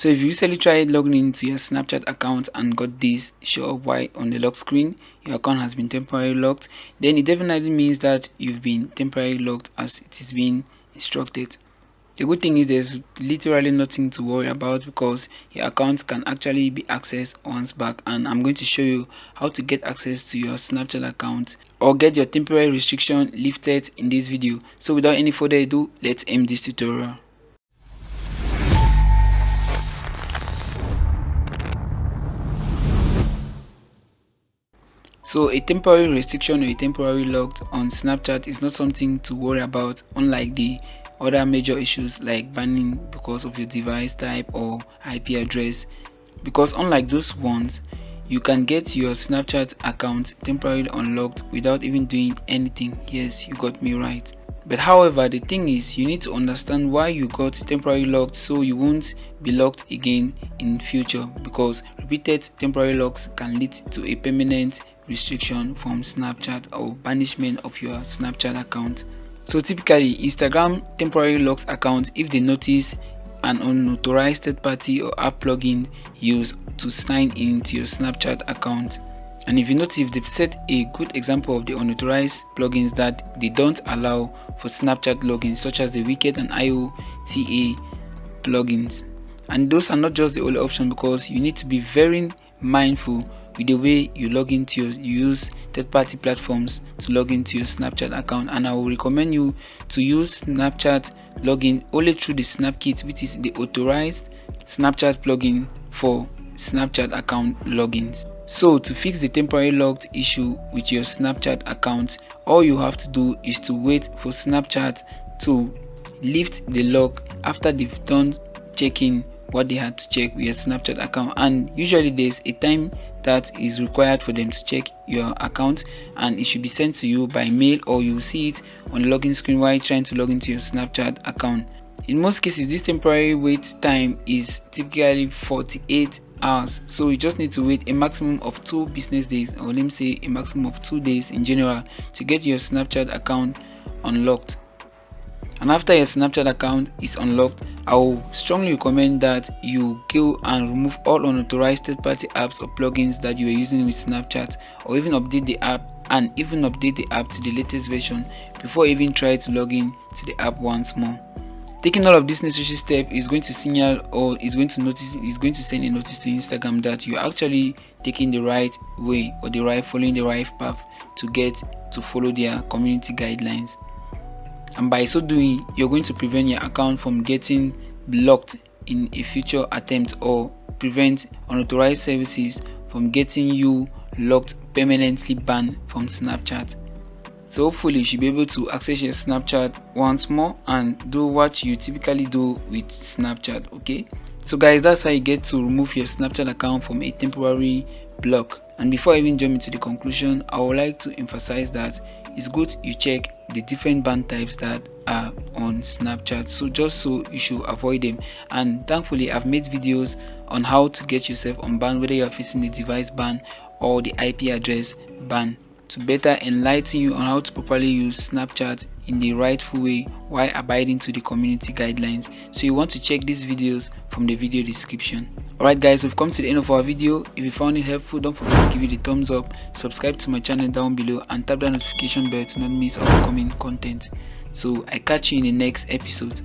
So if you recently tried logging into your Snapchat account and got this show up white on the lock screen, your account has been temporarily locked, then it definitely means that you've been temporarily locked as it is being instructed. The good thing is there's literally nothing to worry about because your account can actually be accessed once back, and I'm going to show you how to get access to your Snapchat account or get your temporary restriction lifted in this video. So without any further ado, let's end this tutorial. So a temporary restriction or a temporary locked on Snapchat is not something to worry about, unlike the other major issues like banning because of your device type or IP address, because unlike those ones, you can get your Snapchat account temporarily unlocked without even doing anything. Yes, you got me right. But however, the thing is, you need to understand why you got temporarily locked so you won't be locked again in future, because repeated temporary locks can lead to a permanent restriction from Snapchat or banishment of your Snapchat account. So typically, Instagram temporarily locks accounts if they notice an unauthorized third party or app plugin used to sign into your Snapchat account. And if you notice, if they've set a good example of the unauthorized plugins that they don't allow for Snapchat logins, such as the Wicked and IOTA plugins. And those are not just the only option, because you need to be very mindful with the way you log into you use third-party platforms to log into your Snapchat account. And I will recommend you to use Snapchat login only through the SnapKit, which is the authorized Snapchat plugin for Snapchat account logins. So to fix the temporary locked issue with your Snapchat account, all you have to do is to wait for Snapchat to lift the lock after they've done checking what they had to check with your Snapchat account. And usually there's a time that is required for them to check your account, and it should be sent to you by mail, or you will see it on the login screen while trying to log into your Snapchat account. In most cases, this temporary wait time is typically 48 hours, so you just need to wait a maximum of 2 business days, or let me say a maximum of 2 days in general, to get your Snapchat account unlocked. And after your Snapchat account is unlocked, I will strongly recommend that you go and remove all unauthorized third-party apps or plugins that you are using with Snapchat, or even update the app to the latest version before even try to log in to the app once more. Taking all of this necessary step is going to signal, or is going to send a notice to Instagram that you're actually taking the right way, or following the right path to follow their community guidelines. And by so doing, you're going to prevent your account from getting blocked in a future attempt, or prevent unauthorized services from getting you locked, permanently banned from Snapchat. So hopefully you should be able to access your Snapchat once more and do what you typically do with Snapchat. Okay, so guys, that's how you get to remove your Snapchat account from a temporary block. And before I even jump into the conclusion, I would like to emphasize that it's good you check the different ban types that are on Snapchat, so you should avoid them. And thankfully, I've made videos on how to get yourself unbanned, whether you're facing the device ban or the IP address ban, to better enlighten you on how to properly use Snapchat in the rightful way while abiding to the community guidelines. So you want to check these videos from the video description. Alright guys, we've come to the end of our video. If you found it helpful, don't forget to give it a thumbs up, subscribe to my channel down below, and tap the notification bell to not miss upcoming content. So I catch you in the next episode.